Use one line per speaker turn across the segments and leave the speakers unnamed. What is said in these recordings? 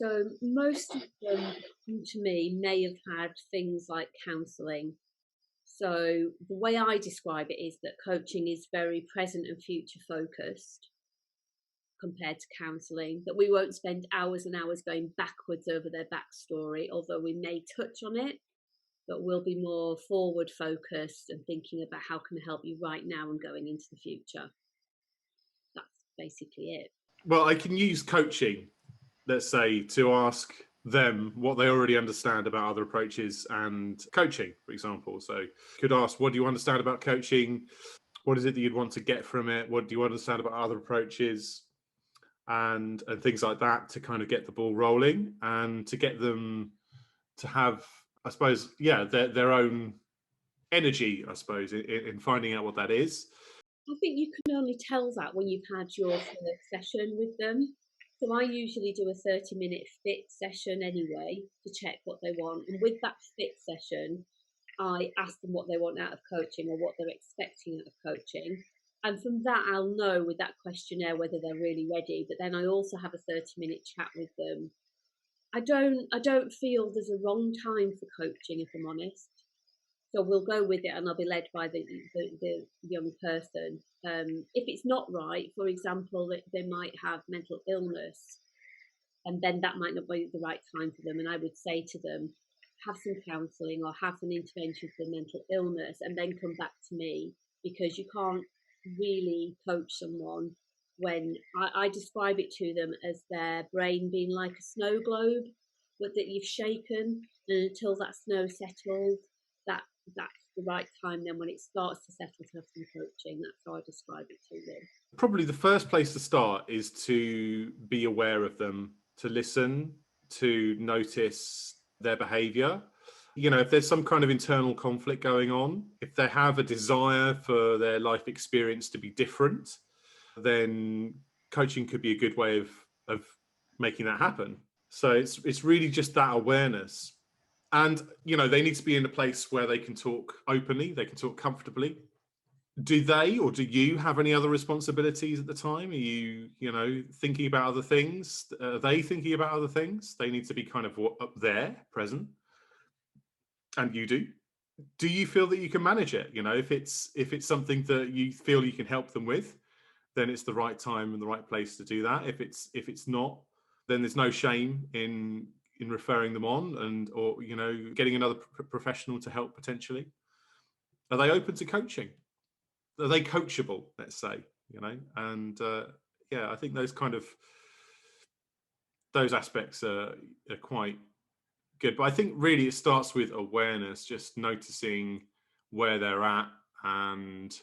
So most of them come to me may have had things like counselling. So the way I describe it is that coaching is very present and future focused compared to counselling, that we won't spend hours and hours going backwards over their backstory, although we may touch on it, but we'll be more forward focused and thinking about how can I help you right now and going into the future. That's basically it.
Well, I can use coaching, let's say, to ask them what they already understand about other approaches and coaching, for example. So could ask, what do you understand about coaching? What is it that you'd want to get from it? What do you understand about other approaches? And things like that, to kind of get the ball rolling and to get them to have, I suppose, their own energy, I suppose, in finding out what that is.
I think you can only tell that when you've had your first session with them. So I usually do a 30-minute fit session anyway to check what they want. And with that fit session, I ask them what they want out of coaching or what they're expecting out of coaching. And from that, I'll know with that questionnaire whether they're really ready. But then I also have a 30-minute chat with them. I don't feel there's a wrong time for coaching, if I'm honest. So we'll go with it and I'll be led by the young person. If it's not right, for example, they might have mental illness, and then that might not be the right time for them. And I would say to them, have some counselling or have an intervention for mental illness and then come back to me, because you can't really coach someone when I describe it to them as their brain being like a snow globe that you've shaken, and until that snow settles, that's the right time then when it starts to settle to have some coaching. That's how I describe it to them.
Probably the first place to start is to be aware of them, to listen, to notice their behavior. You know, if there's some kind of internal conflict going on, if they have a desire for their life experience to be different, then coaching could be a good way of making that happen. So it's really just that awareness. And, you know, they need to be in a place where they can talk openly, they can talk comfortably. Do they or do you have any other responsibilities at the time? Are you thinking about other things? Are they thinking about other things? They need to be kind of up there, present. And you do. Do you feel that you can manage it? You know, if it's something that you feel you can help them with, then it's the right time and the right place to do that. If it's not, then there's no shame in referring them on or getting another professional to help potentially. Are they open to coaching? Are they coachable, let's say, and I think those aspects are quite good. But I think really it starts with awareness, just noticing where they're at and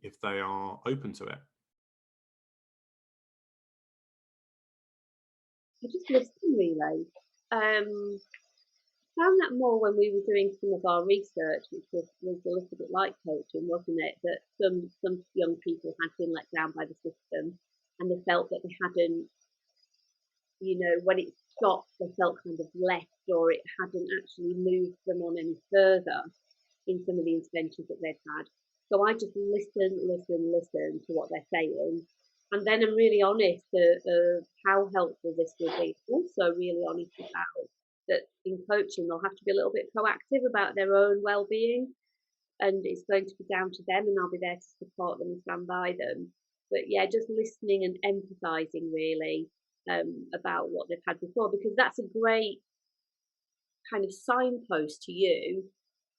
if they are open to it.
I just listen really. Found that more when we were doing some of our research, which was a little bit like coaching, wasn't it? That some young people had been let down by the system, and they felt that they hadn't, when it stopped, they felt kind of left, or it hadn't actually moved them on any further in some of the interventions that they'd had. So I just listen to what they're saying, and then I'm really honest of how helpful this will be. Also, really honest about that in coaching they'll have to be a little bit proactive about their own well-being, and it's going to be down to them, and I'll be there to support them and stand by them. But yeah, just listening and empathizing really about what they've had before, because that's a great kind of signpost to you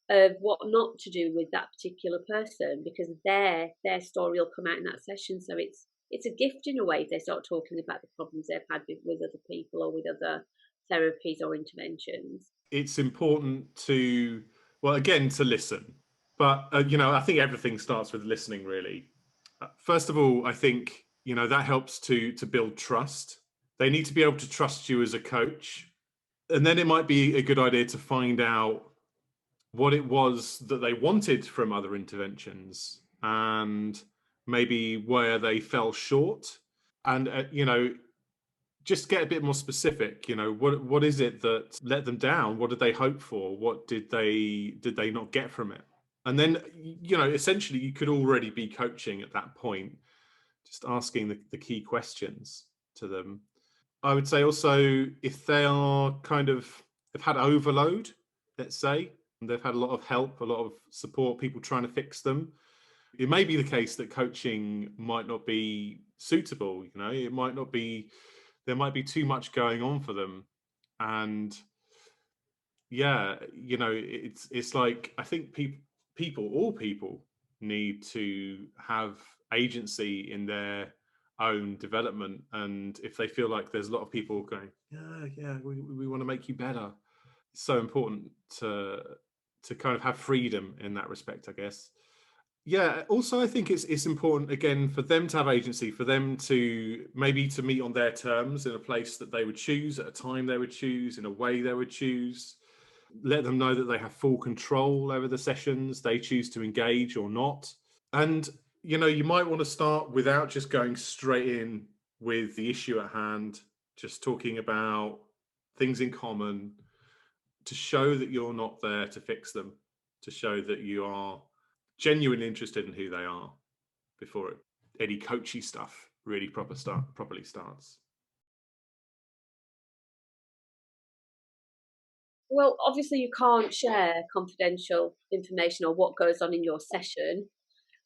of what not to do with that particular person, because their story will come out in that session. So it's a gift in a way if they start talking about the problems they've had with other people or with other therapies or interventions.
It's important to listen, but I think everything starts with listening really. First of all, I think that helps to build trust. They need to be able to trust you as a coach, and then it might be a good idea to find out what it was that they wanted from other interventions and maybe where they fell short, and just get a bit more specific. What is it that let them down? What did they hope for? What did they not get from it? And then essentially you could already be coaching at that point, just asking the key questions to them. I would say also if they are they've had overload, let's say, and they've had a lot of help, a lot of support, people trying to fix them. It may be the case that coaching might not be suitable. It might not be. There might be too much going on for them, and yeah, it's like I think all people need to have agency in their own development, and if they feel like there's a lot of people going, yeah, we want to make you better, it's so important to kind of have freedom in that respect, I guess. Yeah, also I think it's important again for them to have agency, for them to maybe to meet on their terms in a place that they would choose, at a time they would choose, in a way they would choose. Let them know that they have full control over the sessions they choose to engage or not. And you might want to start without just going straight in with the issue at hand, just talking about things in common, to show that you're not there to fix them, to show that you are genuinely interested in who they are before any coachy stuff really properly starts.
Well, obviously you can't share confidential information or what goes on in your session.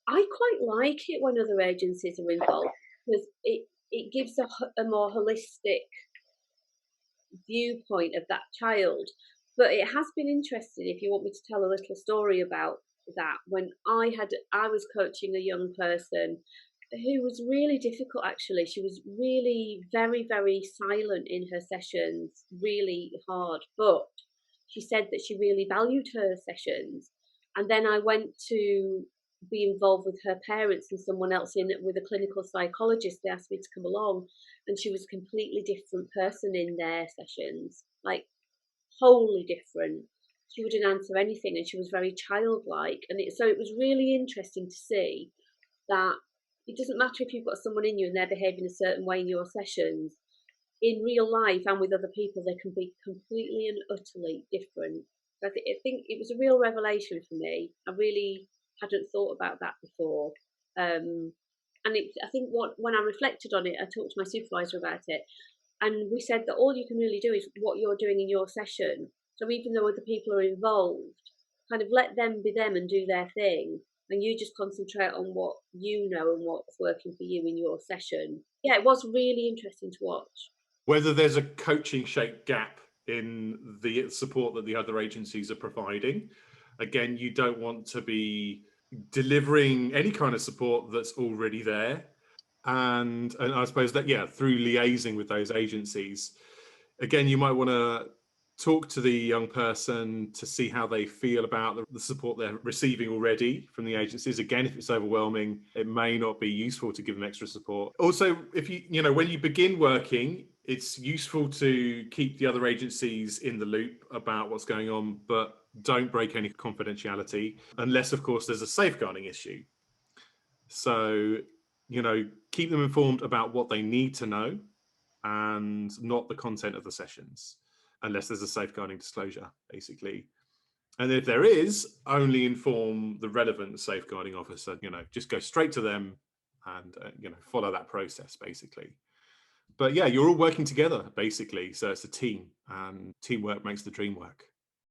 I quite like it when other agencies are involved because it gives a more holistic viewpoint of that child. But it has been interesting, if you want me to tell a little story about that, when I was coaching a young person who was really difficult. Actually, she was really very, very silent in her sessions, really hard, but she said that she really valued her sessions. And then I went to be involved with her parents and someone else in with a clinical psychologist. They asked me to come along, and she was a completely different person in their sessions, like wholly different. She wouldn't answer anything, and she was very childlike. So it was really interesting to see that it doesn't matter if you've got someone in you and they're behaving a certain way in your sessions. In real life and with other people, they can be completely and utterly different. I think it was a real revelation for me. I really hadn't thought about that before. I think when I reflected on it, I talked to my supervisor about it, and we said that all you can really do is what you're doing in your session. So even though other people are involved, kind of let them be them and do their thing, and you just concentrate on what you know and what's working for you in your session. Yeah, it was really interesting to watch.
Whether there's a coaching shaped gap in the support that the other agencies are providing, again, you don't want to be delivering any kind of support that's already there. And I suppose that, yeah, through liaising with those agencies, again, you might want to talk to the young person to see how they feel about the support they're receiving already from the agencies. Again, if it's overwhelming, it may not be useful to give them extra support. Also, if when you begin working, it's useful to keep the other agencies in the loop about what's going on, but don't break any confidentiality unless, of course, there's a safeguarding issue. So, keep them informed about what they need to know and not the content of the sessions, unless there's a safeguarding disclosure, basically. And if there is, only inform the relevant safeguarding officer, just go straight to them and, follow that process, basically. But yeah, you're all working together, basically. So it's a team, and teamwork makes the dream work.